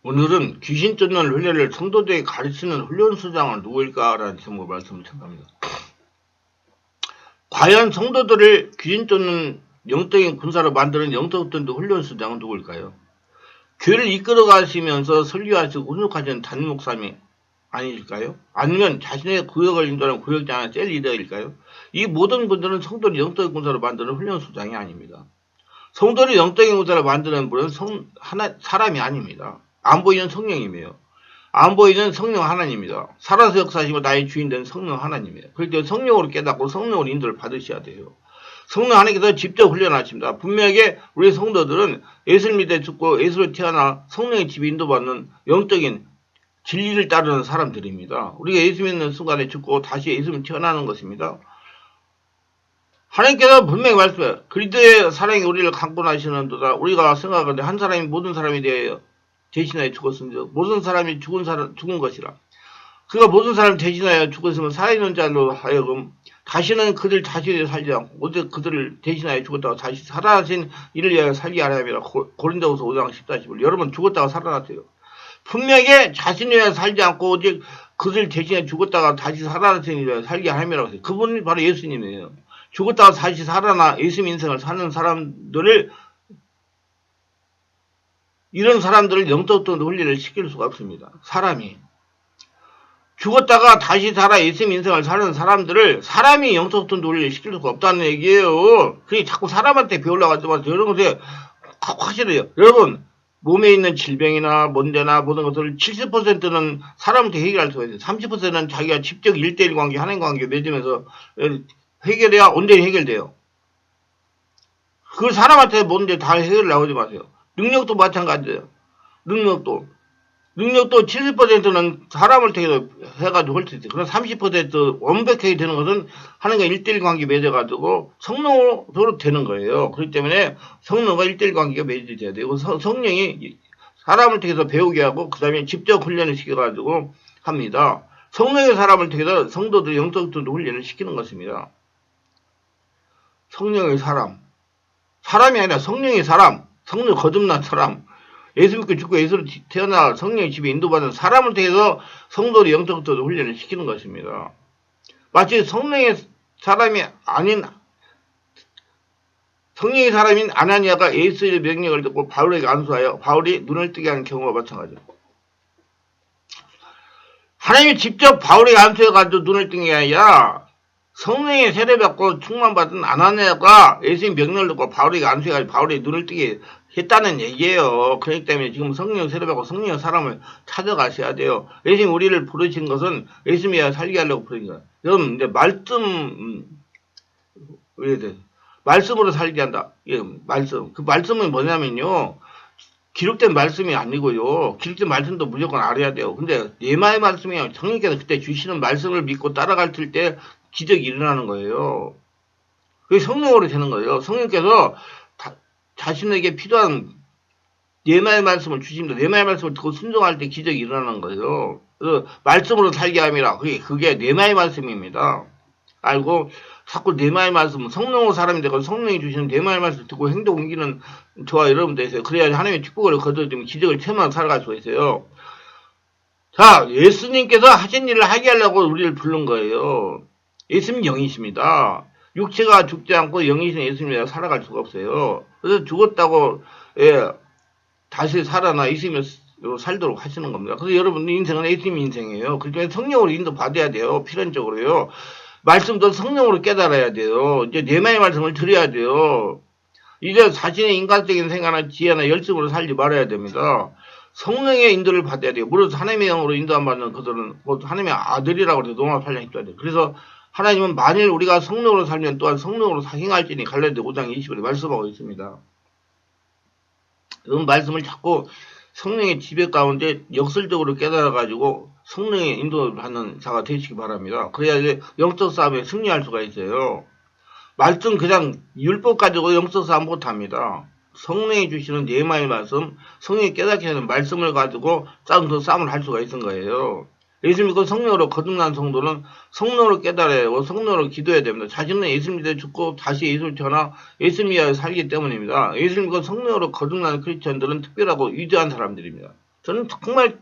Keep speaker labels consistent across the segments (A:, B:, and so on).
A: 오늘은 귀신 쫓는 훈련을 성도들에게 가르치는 훈련수장은 누구일까라는 제목으로 말씀을 전합니다. 과연 성도들을 귀신 쫓는 영적인 군사로 만드는 영적 전도 훈련수장은 누구일까요? 교회를 이끌어 가시면서 설교하시고 훈육하시는 담임 목사님이 아니실까요? 아니면 자신의 구역을 인도하는 구역장의 셀 리더일까요? 이 모든 분들은 성도를 영적인 군사로 만드는 훈련수장이 아닙니다. 성도를 영적인 군사로 만드는 분은 사람이 아닙니다. 안 보이는 성령이며 안 보이는 성령 하나님입니다. 살아서 역사하시고 나의 주인 된 성령 하나님이에요. 그럴 때 성령으로 깨닫고 성령으로 인도를 받으셔야 돼요. 성령 하나님께서 직접 훈련하십니다. 분명하게 우리 성도들은 예수를 믿어 죽고 예수로 태어나 성령의 집에 인도받는 영적인 진리를 따르는 사람들입니다. 우리가 예수 믿는 순간에 죽고 다시 예수를 태어나는 것입니다. 하나님께서 분명히 말씀해요. 그리스도의 사랑이 우리를 강권하시는도다. 우리가 생각하는데 한 사람이 모든 사람이 대하여 대신하여 죽었습니다. 모든 사람이 죽은 것이라. 그가 모든 사람을 대신하여 죽었으면 살아있는 자로 하여금 다시는 그들 자신을 살지 않고 오직 그들을 대신하여 죽었다가 다시 살아나신 이를 위하여 살게 하려 함이라. 고린도후서 5장 14-15. 여러분 죽었다가 살아났어요. 분명히 자신을 위하여 살지 않고 오직 그들 대신에 죽었다가 다시 살아나신 이를 위하여 살게 함이라고 했어요. 그분이 바로 예수님이에요. 죽었다가 다시 살아나 예수님 인생을 사는 사람들을 이런 사람들을 영적 훈련을 시킬 수가 없습니다. 사람이 죽었다가 다시 살아 예수님 인생을 사는 사람들을 사람이 영적 훈련을 시킬 수가 없다는 얘기예요. 그게 자꾸 사람한테 배우려고 하지 이런 것에 확실해요. 여러분 몸에 있는 질병이나 문제나 모든 것을 70%는 사람한테 해결할 수가 있어요. 30%는 자기가 직접 1대1 관계, 하나님 관계 맺으면서 해결해야 온전히 해결돼요. 그 사람한테 문제 다 해결을 나오지 마세요. 능력도 마찬가지예요. 능력도 70%는 사람을 통해서 해가지고 할 수 있어요. 그럼 30% 완벽하게 되는 것은 하나님과 1대1 관계 맺어가지고 성령으로 되는 거예요. 그렇기 때문에 성령과 1대1 관계가 맺어져야 돼요. 성령이 사람을 통해서 배우게 하고 그 다음에 직접 훈련을 시켜가지고 합니다. 성령의 사람을 통해서 성도들이 영적 훈련을 시키는 것입니다. 성령의 사람이 아니라 성령의 사람, 성령 거듭난 사람, 예수 믿고 죽고 예수로 태어나 성령의 집에 인도받은 사람을 통해서 성도를 영적 훈련을 시키는 것입니다. 마치 성령의 사람인 아나니아가 예수의 명령을 듣고 바울에게 안수하여 바울이 눈을 뜨게 하는 경우와 마찬가지입니다. 하나님이 직접 바울에게 안수해가지고 눈을 뜨게 아니라 성령의 세례받고 충만받은 아나니아가 예수의 명령을 듣고 바울에게 안수해가지고 바울의 눈을 뜨게 했다는 얘기예요. 그렇기 때문에 지금 성령 세례받고 성령의 사람을 찾아가셔야 돼요. 예수님 우리를 부르신 것은 예수님이 살게 하려고 부르신 거예요. 여러분 이제 말씀으로 살게 한다. 예, 말씀. 그 말씀은 뭐냐면요. 기록된 말씀이 아니고요. 기록된 말씀도 무조건 알아야 돼요. 근데 예마의 말씀이요. 성령께서 그때 주시는 말씀을 믿고 따라갈 때 기적이 일어나는 거예요. 그게 성령으로 되는 거예요. 성령께서 자신에게 필요한 예마의 말씀을 주십니다. 예마의 말씀을 듣고 순종할 때 기적이 일어나는 거예요. 그래서 말씀으로 살게 함이라. 그게 예마의 말씀입니다. 알고 자꾸 예마의 말씀, 성령으로 사람이 되고 성령이 주시는 예마의 말씀을 듣고 행동 옮기는 저와 여러분들 있어요. 그래야 하나님의 축복을 거둬주면 기적을 체험하며 살아갈 수가 있어요. 자, 예수님께서 하신 일을 하게 하려고 우리를 부른 거예요. 예수님 영이십니다. 육체가 죽지 않고 영이신 예수님이라 살아갈 수가 없어요. 그래서 죽었다고 다시 살아나 예수님으로 살도록 하시는 겁니다. 그래서 여러분 인생은 예수님 인생이에요. 그러니까 성령으로 인도 받아야 돼요. 필연적으로요. 말씀도 성령으로 깨달아야 돼요. 이제 예마의 말씀을 드려야 돼요. 이제 자신의 인간적인 생각이나 지혜나 열심으로 살지 말아야 됩니다. 성령의 인도를 받아야 돼요. 물론 하나님의 영으로 인도 안 받는 그들은 하나님의 아들이라고 해서 로마 8장 10절에 그래서 하나님은 만일 우리가 성령으로 살면 또한 성령으로 행할지니 갈라디아 5장 20절에 말씀하고 있습니다. 이런 말씀을 자꾸 성령의 지배 가운데 역설적으로 깨달아가지고 성령의 인도를 받는 자가 되시기 바랍니다. 그래야 이제 영적 싸움에 승리할 수가 있어요. 말씀 그냥 율법 가지고 영적 싸움 못합니다. 성령이 주시는 예마의 말씀, 성령이 깨닫게 하는 말씀을 가지고 싸움을 할 수가 있는 거예요. 예수 믿고 성령으로 거듭난 성도는 성령으로 깨달아야 하고 성령으로 기도해야 됩니다. 자신은 예수 믿어 죽고 다시 예수를 태어나 예수 믿어 살기 때문입니다. 예수 믿고 성령으로 거듭난 크리스천들은 특별하고 위대한 사람들입니다. 저는 정말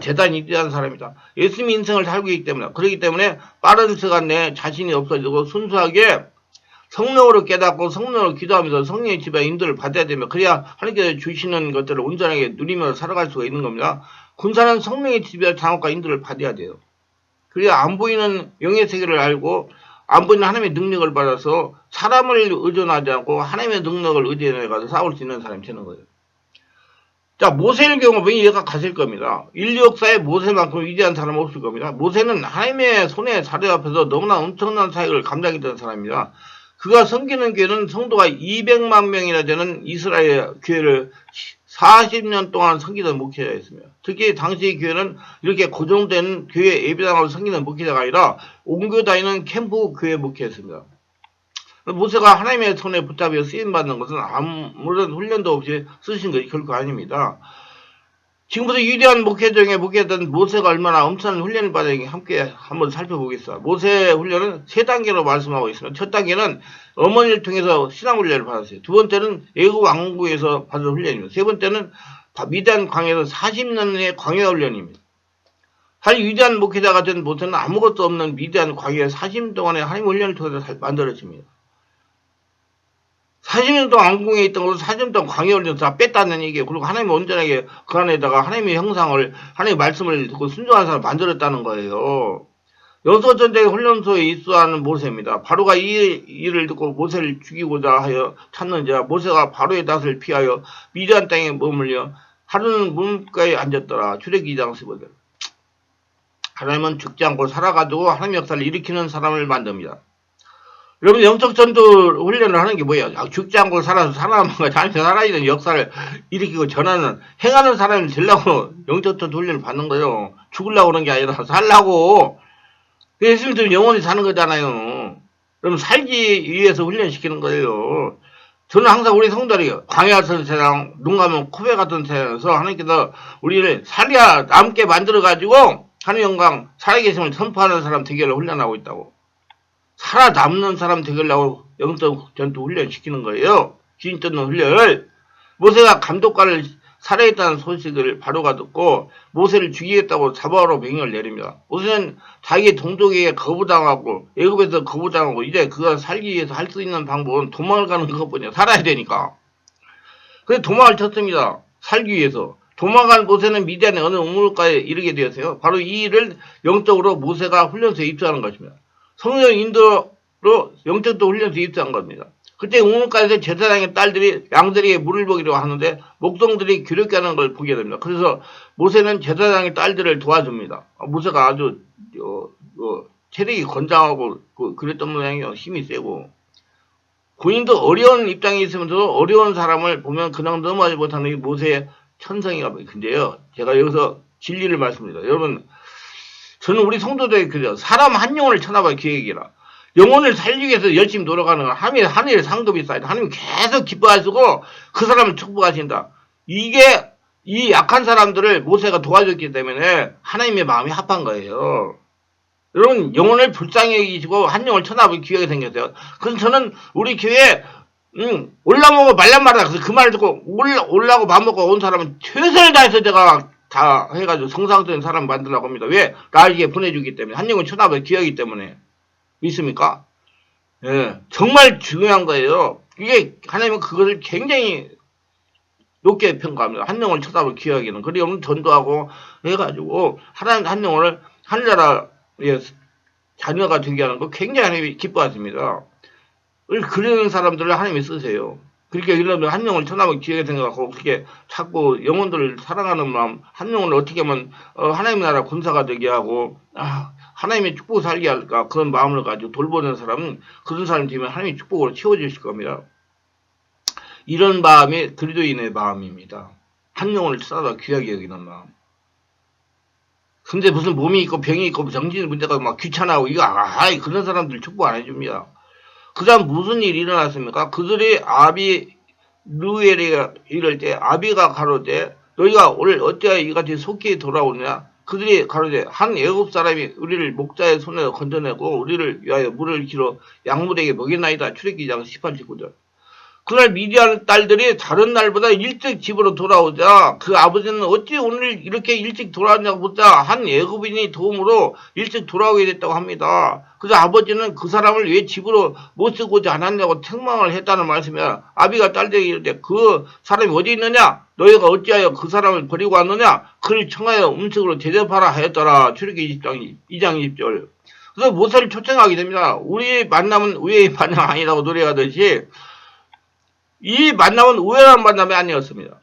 A: 대단히 위대한 사람이다. 예수님 인생을 살고 있기 때문에, 그렇기 때문에 빠른 시간 내에 자신이 없어지고 순수하게 성령으로 깨닫고 성령으로 기도하면서 성령의 지배 인도를 받아야 되며, 그래야 하나님께서 주시는 것들을 온전하게 누리면서 살아갈 수가 있는 겁니다. 군사는 성령의 지배 장악과 인도를 받아야 돼요. 그래야 안 보이는 영의 세계를 알고 안 보이는 하나님의 능력을 받아서 사람을 의존하지 않고 하나님의 능력을 의존해가지고 싸울 수 있는 사람이 되는 거예요. 자, 모세의 경우 보면 이해가 가실 겁니다. 인류 역사에 모세만큼 위대한 사람은 없을 겁니다. 모세는 하나님의 손에 자리 앞에서 너무나 엄청난 사역을 감당했던 사람입니다. 그가 섬기는 교회는 성도가 200만 명이나 되는 이스라엘 교회를 40년 동안 섬기던 목회자였습니다. 특히 당시 교회는 이렇게 고정된 교회 예배당으로 섬기는 목회자가 아니라 옮겨 다니는 캠프 교회 목회였습니다. 모세가 하나님의 손에 붙잡혀 쓰임받는 것은 아무런 훈련도 없이 쓰신 것이 결코 아닙니다. 지금부터 위대한 목회 중에 목회했던 모세가 얼마나 엄청난 훈련을 받았는지 함께 한번 살펴보겠습니다. 모세의 훈련은 세 단계로 말씀하고 있습니다. 첫 단계는 어머니를 통해서 신앙 훈련을 받았어요. 두 번째는 애굽 왕국에서 받은 훈련입니다. 세 번째는 미디안 광야에서 40년의 광야 훈련입니다. 사실 위대한 목회자가 된 모세는 아무것도 없는 미디안 광야에 40년 동안의 하나님 훈련을 통해서 만들어집니다. 40년 동안 왕궁에 있던 것을 40년 동안 광야 훈련을 다 뺐다는 얘기예요. 그리고 하나님이 온전하게 그 안에다가 하나님의 형상을, 하나님의 말씀을 듣고 순종하는 사람을 만들었다는 거예요. 여섯 전쟁의 훈련소에 입수하는 모세입니다. 바로가 이 일을 듣고 모세를 죽이고자 하여 찾는 자, 모세가 바로의 낯을 피하여 미디안 땅에 머물려 하루는 문가에 앉았더라. 출애굽기 2장 15절. 하나님은 죽지 않고 살아가지고 하나님의 역사를 일으키는 사람을 만듭니다. 여러분, 영적 전도 훈련을 하는 게 뭐예요? 죽지 않고 살아서 사람과 자연히 살아있는 역사를 일으키고 전하는, 행하는 사람이 되려고 영적 전도 훈련을 받는 거예요. 죽으려고 그런 게 아니라 살라고. 예수님도 영원히 사는 거잖아요. 그럼 살기 위해서 훈련시키는 거예요. 저는 항상 우리 성도들이 광야 같은 세상, 눈 감으면 코베 같은 세상에서 하나님께서 우리를 살야 남게 만들어가지고 하나님 영광, 살아계심을 선포하는 사람 되기를 훈련하고 있다고. 살아남는 사람 되려고 영적 전투 훈련 시키는 거예요. 귀인 뜯는 훈련을. 모세가 감독관을 살해했다는 소식을 바로가 듣고 모세를 죽이겠다고 사바오로 명령을 내립니다. 모세는 자기 동족에게 거부당하고 애굽에서 거부당하고 이제 그가 살기 위해서 할 수 있는 방법은 도망을 가는 것뿐이야. 살아야 되니까. 그래서 도망을 쳤습니다. 살기 위해서. 도망간 모세는 미디안의 어느 우물가에 이르게 되었어요. 바로 이 일을 영적으로 모세가 훈련소에 입수하는 것입니다. 성령 인도로 영적도 훈련소에 입수한 겁니다. 그때 우물가에서 제사장의 딸들이 양들에게 물을 먹이려고 하는데 목동들이 괴롭게 하는 걸 보게 됩니다. 그래서 모세는 제사장의 딸들을 도와줍니다. 모세가 아주 체력이 건장하고 그랬던 모양이요. 힘이 세고. 군인도 어려운 입장에 있으면서도 어려운 사람을 보면 그냥 넘어가지 못하는 게 모세의 천성이가 근데요. 제가 여기서 진리를 말씀드립니다. 여러분, 저는 우리 성도들에게 그래요. 사람 한 영혼을 쳐다봐야 기획이라. 영혼을 살리기 위해서 열심히 노력하는 건 하늘의 상급이 쌓이다. 하나님 계속 기뻐하시고 그 사람을 축복하신다. 이게 이 약한 사람들을 모세가 도와줬기 때문에 하나님의 마음이 합한 거예요. 여러분, 영혼을 불쌍히 여기시고 한 영혼을 쳐다보기 기회가 생겼어요. 그래서 저는 우리 교회에 올라먹어 말란 말이야. 그래서 그 말을 듣고 올라고 맘먹고 온 사람은 최선을 다해서 제가 다 해가지고 성상적인 사람 만들라고 합니다. 왜? 나에게 보내주기 때문에. 한 영혼 쳐다보기 기회이기 때문에. 믿습니까? 예, 정말 중요한 거예요. 이게 하나님은 그것을 굉장히 높게 평가합니다. 한 영혼을 쳐다볼 기억에는. 그리고 전도하고 해가지고 하나님 한 영혼을 하늘나라의 자녀가 되게 하는 거 굉장히 하나님이 기뻐하십니다. 그런 사람들을 하나님이 쓰세요. 그렇게 이러면 한 영혼을 쳐다볼 기억에 생각하고 그렇게 자꾸 영혼들을 사랑하는 마음, 한 영혼을 어떻게 하면 하나님 나라 군사가 되게 하고 하나님의 축복을 살게 할까 그런 마음을 가지고 돌보는 사람은 그런 사람이 되면 하나님의 축복으로 채워주실 겁니다. 이런 마음이 그리스도인의 마음입니다. 한 영혼을 찾아다 귀하게 여기는 마음. 근데 무슨 몸이 있고 병이 있고 정신 문제가 막 귀찮아하고 이거 그런 사람들 축복 안 해줍니다. 그 다음 무슨 일이 일어났습니까? 그들이 루엘이 이럴 때 아비가 가로되 너희가 오늘 어찌하여 이같이 속히 돌아오느냐? 그들이 가로되 한 애굽 사람이 우리를 목자의 손에서 건져내고 우리를 위하여 물을 길어 양물에게 먹이나이다. 출애굽기 2장 18, 19절. 그날 미디안 딸들이 다른 날보다 일찍 집으로 돌아오자 그 아버지는 어찌 오늘 이렇게 일찍 돌아왔냐고 묻자 한 애굽인이 도움으로 일찍 돌아오게 됐다고 합니다. 그래서 아버지는 그 사람을 왜 집으로 못 쓰고 오지 않았냐고 책망을 했다는 말씀이야. 아비가 딸들에게 이르되 그 사람이 어디 있느냐? 너희가 어찌하여 그 사람을 버리고 왔느냐? 그를 청하여 음식으로 대접하라 하였더라. 출애굽기 2장 20절. 그래서 모세를 초청하게 됩니다. 우리 만남은 우애의 만남 아니라고 노래하듯이 이 만남은 우연한 만남이 아니었습니다.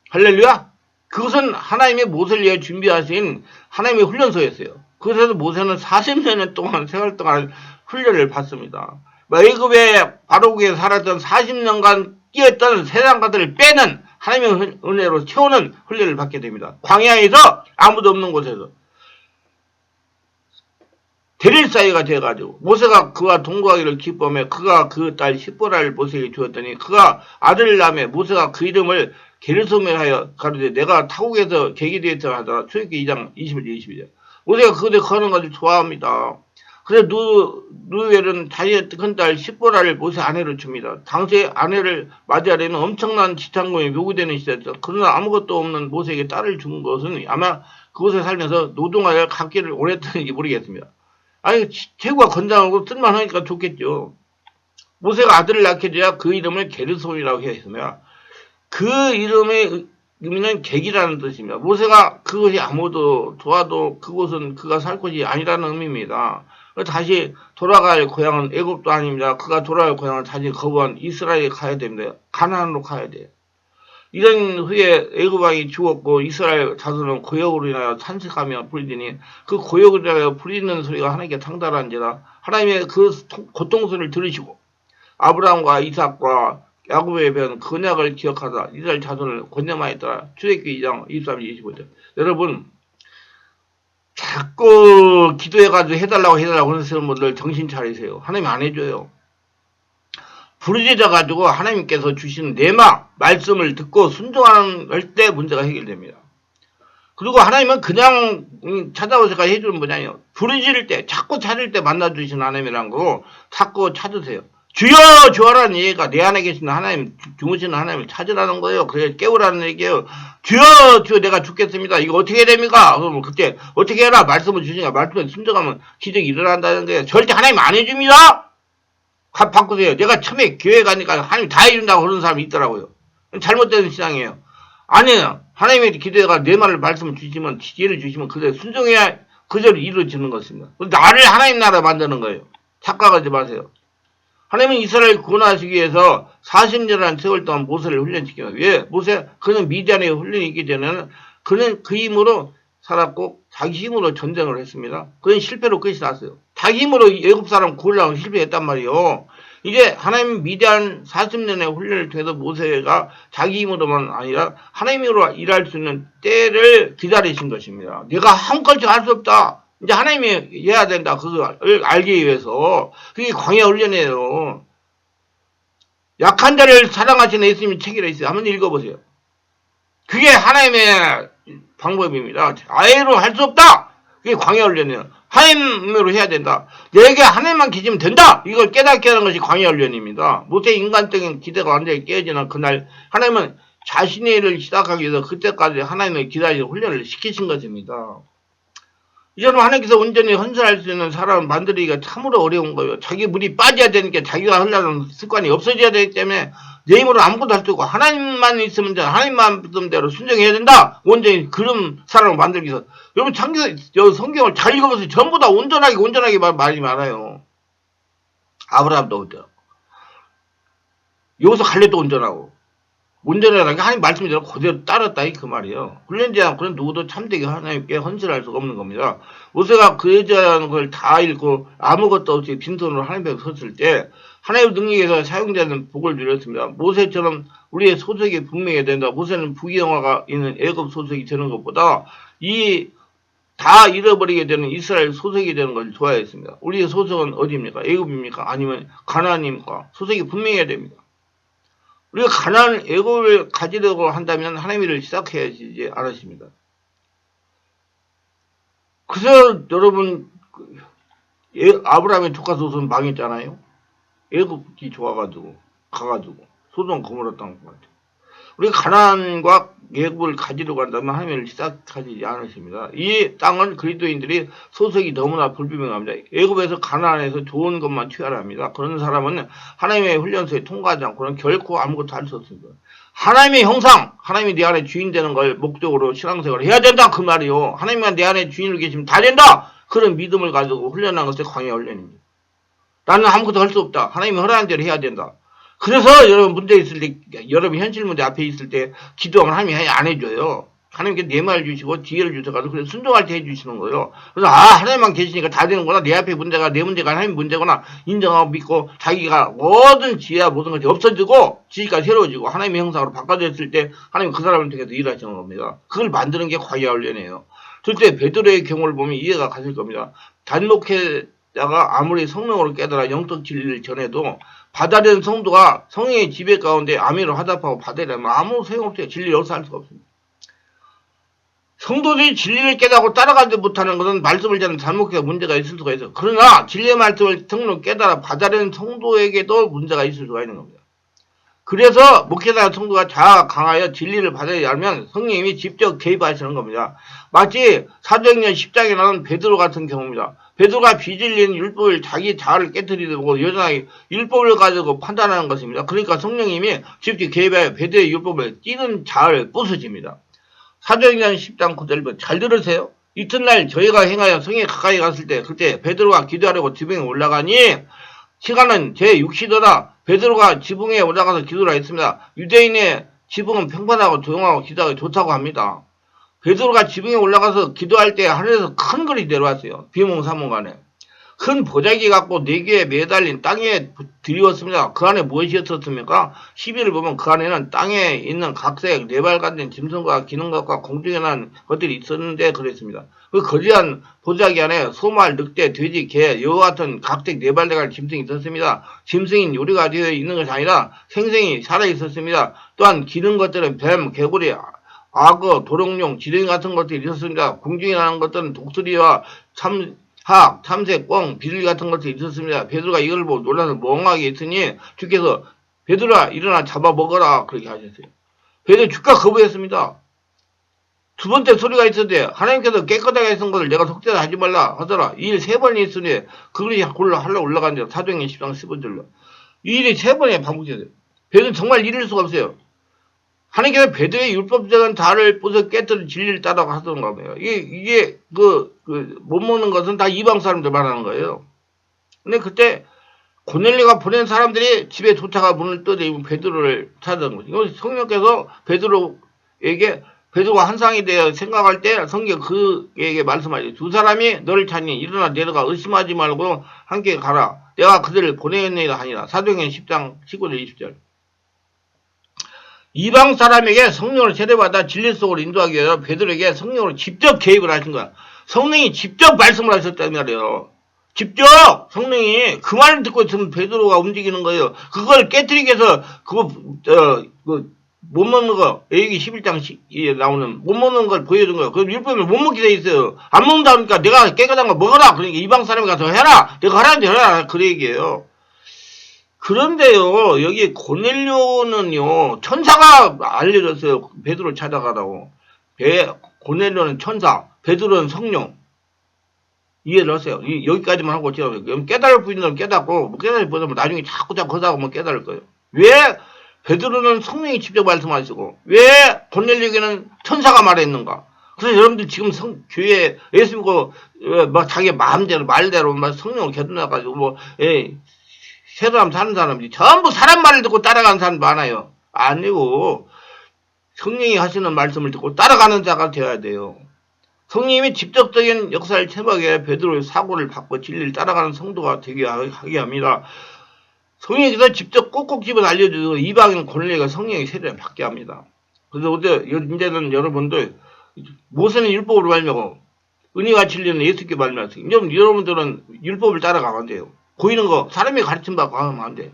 A: 할렐루야! 그것은 하나님의 모세를 위해 준비하신 하나님의 훈련소였어요. 그래서 모세는 40년 동안 세월 동안 훈련을 받습니다. 애굽의 바로국에 살았던 40년간 뛰었던 세상가들을 빼는 하나님의 은혜로 채우는 훈련을 받게 됩니다. 광야에서 아무도 없는 곳에서 대릴 사이가 되어가지고 모세가 그와 동거하기를 기뻐하며 그가 그 딸 시보라를 모세에게 주었더니 그가 아들을 낳으며 모세가 그 이름을 게르솜이라 하여 가로되 내가 타국에서 계기 되었다 하더라. 출애굽기 2장 21절 22절. 모세가 그것에 거하는 것을 좋아합니다. 그래서 누엘은 자기의 큰딸 시보라를 모세 아내로 줍니다. 당시에 아내를 맞이하려면 엄청난 지창금이 요구되는 시대였죠. 그러나 아무것도 없는 모세에게 딸을 준 것은 아마 그곳에 살면서 노동하여 갖기를 원했던지 모르겠습니다. 아니 체구가 건장하고 쓸만하니까 좋겠죠. 모세가 아들을 낳게 돼야 그 이름을 게르솜이라고 했으며 그 이름의 의미는 객이라는 뜻입니다. 모세가 그것이 아무도 도와도 그곳은 그가 살 곳이 아니라는 의미입니다. 다시 돌아갈 고향은 애굽도 아닙니다. 그가 돌아갈 고향은 다시 거부한 이스라엘에 가야 됩니다. 가나안으로 가야 돼요. 이런 후에 애굽 왕이 죽었고 이스라엘 자손은 고역으로 인하여 탄식하며 부르짖으니 그 고역으로 인하여 부르짖는 소리가 하나님께 당달한지라 하나님의 그 고통소리를 들으시고 아브라함과 이삭과 야곱에 배운 언약을 기억하다 이스라엘 자손을 권념하였더라. 출애굽기 2장 23, 25절. 여러분 자꾸 기도해가지고 해달라고 하시는 분들 정신 차리세요. 하나님 안 해줘요. 부르짖어 가지고 하나님께서 주시는 내마 말씀을 듣고 순종할 때 문제가 해결됩니다. 그리고 하나님은 그냥 찾아오셔서 해주는 분이 아니에요. 부르짖을 때 자꾸 찾을 때 만나주시는 하나님이란 거고 자꾸 찾으세요. 주여 주어라는 얘기가 내 안에 계시는 하나님 주무시는 하나님을 찾으라는 거예요. 그래서 깨우라는 얘기예요. 주여 주여 내가 죽겠습니다. 이거 어떻게 해야 됩니까? 그러면 그때 어떻게 해라 말씀을 주시니까 말씀에 순종하면 기적이 일어난다는 거예요. 절대 하나님 안 해줍니다. 바꾸세요. 내가 처음에 교회 가니까 하나님 다 해준다고 그러는 사람이 있더라고요. 잘못된 신앙이에요. 아니에요. 하나님의 기도가 내 말을 말씀을 주시면 지혜를 주시면 그대로 순종해야 그대로 이루어지는 것입니다. 나를 하나님 나라 만드는 거예요. 착각하지 마세요. 하나님은 이스라엘 구원하시기 위해서 40년이라는 세월 동안 모세를 훈련시켜요. 왜? 모세 그는 미디안에 훈련이 있기 전에는 그는 그 힘으로 살았고 자기 힘으로 전쟁을 했습니다. 그는 실패로 끝이 났어요. 자기 힘으로 애굽 사람 구하려고 실패했단 말이에요. 이제 하나님 미디안 40년의 훈련을 통해서 모세가 자기 힘으로만 아니라 하나님으로 일할 수 있는 때를 기다리신 것입니다. 내가 한껏 할 수 없다. 이제 하나님이 해야 된다. 그걸 알기 위해서. 그게 광야 훈련이에요. 약한 자를 사랑하시는 예수님이 책이라 있어요. 한번 읽어보세요. 그게 하나님의 방법입니다. 아예로 할 수 없다. 그게 광야 훈련이에요. 하나님으로 해야 된다. 내게 하나님만 계시면 된다. 이걸 깨닫게 하는 것이 광야 훈련입니다. 모세 인간적인 기대가 완전히 깨어지는 그날 하나님은 자신의 일을 시작하기 위해서 그때까지 하나님의 기다리는 훈련을 시키신 것입니다. 이제는 하나님께서 온전히 헌신할 수 있는 사람을 만들기가 참으로 어려운 거예요. 자기 물이 빠져야 되니까 자기가 하려는 습관이 없어져야 되기 때문에 내 힘으로 아무것도 할 수 없고 하나님만 있으면 돼. 하나님만 믿는 대로 순종해야 된다. 온전히 그런 사람을 만들기 위해서. 여러분 성경을 잘 읽어보세요. 전부 다 온전하게 말이 많아요. 아브라함도 온전. 여기서 갈렙도 온전하고. 온전하다는 게 하나님 말씀대로 그대로 따랐다 그 말이에요. 훈련되지 않고는 누구도 참되게 하나님께 헌신할 수가 없는 겁니다. 모세가 그여자는 걸 다 읽고 아무것도 없이 빈손으로 하나님 앞에 섰을 때 하나님의 능력에서 사용자는 복을 누렸습니다. 모세처럼 우리의 소속이 분명해야 된다. 모세는 부귀영화가 있는 애굽 소속이 되는 것보다 다 잃어버리게 되는 이스라엘 소속이 되는 걸 좋아했습니다. 우리의 소속은 어디입니까? 애굽입니까? 아니면 가나안입니까? 소속이 분명해야 됩니다. 우리가 가나안 애굽을 가지려고 한다면 하나님의 일을 시작해야 하지 않으십니다. 그래서 여러분 아브라함의 조카 소속은 망했잖아요. 애굽이 좋아가지고 가가지고 소동 거물었던 것 같아요. 우리가 가난과 예국을 가지려고 한다면 하나님을 시작하지 않으십니다. 이 땅은 그리스도인들이 소속이 너무나 불분명합니다. 예국에서 가난해서 좋은 것만 취하랍니다. 그런 사람은 하나님의 훈련소에 통과하지 않고는 결코 아무것도 할 수 없습니다. 하나님의 형상, 하나님이 내 안에 주인 되는 걸 목적으로 신앙생활을 해야 된다 그 말이요. 하나님만 내 안에 주인으로 계시면 다 된다. 그런 믿음을 가지고 훈련한 것이 광야 훈련입니다. 나는 아무것도 할 수 없다. 하나님이 허락한 대로 해야 된다. 그래서 여러분 문제 있을 때, 여러분 현실 문제 앞에 있을 때 기도하면 하나님이 안 해줘요. 하나님께 내 말 주시고 지혜를 주셔가지고 그래서 순종할 때 해주시는 거예요. 그래서 하나님만 계시니까 다 되는구나. 내 앞에 문제가 내 문제가 하나님 문제구나 인정하고 믿고 자기가 모든 지혜와 모든 것이 없어지고 지혜가 새로워지고 하나님의 형상으로 바꿔졌을 때 하나님 그 사람을 통해서 일하시는 겁니다. 그걸 만드는 게 광야 훈련이에요. 그때 베드로의 경우를 보면 이해가 가실 겁니다. 단목회자가 아무리 성령으로 깨달아 영적 진리를 전해도 받아들이는 성도가 성령의 지배 가운데 아멘으로 화답하고 받아들이면 아무 소용없어요. 진리를 여기서 할 수가 없습니다. 성도들이 진리를 깨닫고 따라가지 못하는 것은 말씀을 전하는 단목회가 문제가 있을 수가 있어요. 그러나 진리의 말씀을 성령으로 깨달아 받아들이는 성도에게도 문제가 있을 수가 있는 겁니다. 그래서 목회자 성도가 자아 강하여 진리를 받아야 하면 성령님이 직접 개입하시는 겁니다. 마치 사도행전 10장에 나오는 베드로 같은 경우입니다. 베드로가 비진리는 율법을 자기 자아를 깨뜨리고 여전하게 율법을 가지고 판단하는 것입니다. 그러니까 성령님이 직접 개입하여 베드로의 율법을 찌른 자아를 부수집니다. 사도행전 10장 9절 잘 들으세요. 이튿날 저희가 행하여 성에 가까이 갔을 때 그때 베드로가 기도하려고 지붕에 올라가니 시간은 제6시더라. 베드로가 지붕에 올라가서 기도를 했습니다. 유대인의 지붕은 평판하고 조용하고 기도하기 좋다고 합니다. 베드로가 지붕에 올라가서 기도할 때 하늘에서 큰 글이 내려왔어요. 비몽사몽간에. 큰 보자기 갖고 4개에 매달린 땅에 드리웠습니다. 그 안에 무엇이었습니까? 12를 보면 그 안에는 땅에 있는 각색 네발간된 짐승과 기능각과 공중에 난 것들이 있었는데 그랬습니다. 그 거대한 보자기 안에 소말, 늑대, 돼지, 개, 여우 같은 각색 네발대갈 짐승이 있었습니다. 짐승인 요리가 되어 있는 것이 아니라 생생히 살아있었습니다. 또한 기능 것들은 뱀, 개구리, 악어, 도롱뇽, 지렁이 같은 것들이 있었습니다. 공중에 나는 것들은 독수리와 탐색, 꿩, 비둘기 같은 것들이 있었습니다. 베드로가 이걸 보고 놀라서 멍하게 있으니 주께서 베드로야 일어나 잡아먹어라 그렇게 하셨어요. 베드로 주가 거부했습니다. 두 번째 소리가 있었는데 하나님께서 깨끗하게 하신 것을 내가 속죄를 하지 말라 하더라. 이 일 3번이 있으니 그걸이 하려고 올라간대요. 사도행전 10장 15절로. 이 일이 3번에 반복돼요. 베드로는 정말 잃을 수가 없어요. 하나님께서 베드로의 율법적인 다를 부숴 깨뜨린 진리를 따라고 하던가 봐요. 이게 못 먹는 것은 다 이방 사람들 말하는 거예요. 근데 그때 고넬료가 보낸 사람들이 집에 도착하 문을 떠들고 베드로를 찾아온 거죠. 성령께서 베드로에게 베드로가 환상에 대해 생각할 때 성경 그에게 말씀하죠. 두 사람이 너를 찾니 일어나 내려가 의심하지 말고 함께 가라. 내가 그들을 보내겠느니라 하니라. 사도행전 10장 19절 20절. 이방 사람에게 성령을 세례받아 진리 속으로 인도하기 위해서 베드로에게 성령으로 직접 개입을 하신 거야. 성령이 직접 말씀을 하셨단 말이에요. 직접 성령이 그 말을 듣고 있으면 베드로가 움직이는 거예요. 그걸 깨뜨리기 위해서 못 먹는 거 애기 11장에 나오는 못 먹는 걸 보여준 거예요. 그럼 율법을 못 먹게 돼 있어요. 안 먹는다 그러니까 내가 깨끗한 거 먹어라. 그러니까 이방 사람이 가서 해라. 내가 하라는데 해라. 그 얘기예요. 그런데요, 여기 고넬료는요, 천사가 알려줬어요. 베드로 찾아가라고. 고넬료는 천사, 베드로는 성령. 이해를 하세요. 여기까지만 하고 제가 깨달을 부인들은 깨닫고, 뭐 깨달을 부인들은 나중에 자꾸 하고 뭐 깨달을 거예요. 왜 베드로는 성령이 직접 말씀하시고, 왜 고넬료에게는 천사가 말했는가? 그래서 여러분들 지금 교회 예수 믿고, 막 자기 마음대로, 말대로, 막 성령을 개도나가지고, 새로람 사는 사람들이 전부 사람 말을 듣고 따라가는 사람 많아요. 아니고 성령이 하시는 말씀을 듣고 따라가는 자가 되어야 돼요. 성령님이 직접적인 역사를 체험하게 해 베드로의 사고를 받고 진리를 따라가는 성도가 되게 하게 합니다. 성령께서 직접 꼭꼭 집어 알려주고 이방인 고넬료가 성령의 세례를 받게 합니다. 그래서 이제는 여러분들 모세는 율법으로 말미암고 은혜와 진리는 예수께 말미암았어요. 여러분들은 율법을 따라가면 안 돼요. 보이는 거 사람이 가르침 받고 하면 안 돼.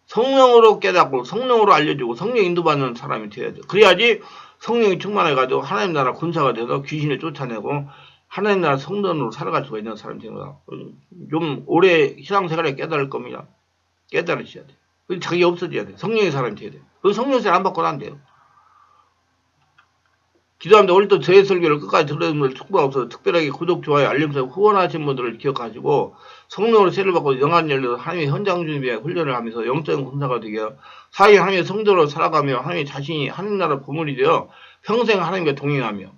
A: 성령으로 깨닫고 성령으로 알려주고 성령 인도받는 사람이 돼야 돼. 그래야지 성령이 충만해가지고 하나님 나라 군사가 돼서 귀신을 쫓아내고 하나님 나라 성전으로 살아갈 수가 있는 사람이 되는 거야. 좀 오래 신앙생활에 깨달을 겁니다. 깨달으셔야 돼. 자기가 없어져야 돼. 성령의 사람이 돼야 돼. 그 성령의 사람 안 받고는 안 돼요. 기도합니다. 오늘도 저의 설교를 끝까지 들으는 분들 축복가 없어서 특별하게 구독, 좋아요, 알림 설정, 후원하신 분들을 기억하시고 성령으로 세를 받고 영안 열려서 하나님의 현장 준비에 훈련을 하면서 영적인 군사가 되게 사회 하나님의 성도로 살아가며 하나님의 자신이 하나님 나라 보물이 되어 평생 하나님과 동행하며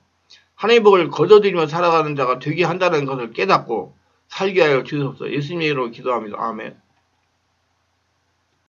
A: 하나님의 복을 거둬들이며 살아가는 자가 되게 한다는 것을 깨닫고 살게 하여 주옵소서. 예수님의 이름으로 기도합니다. 아멘.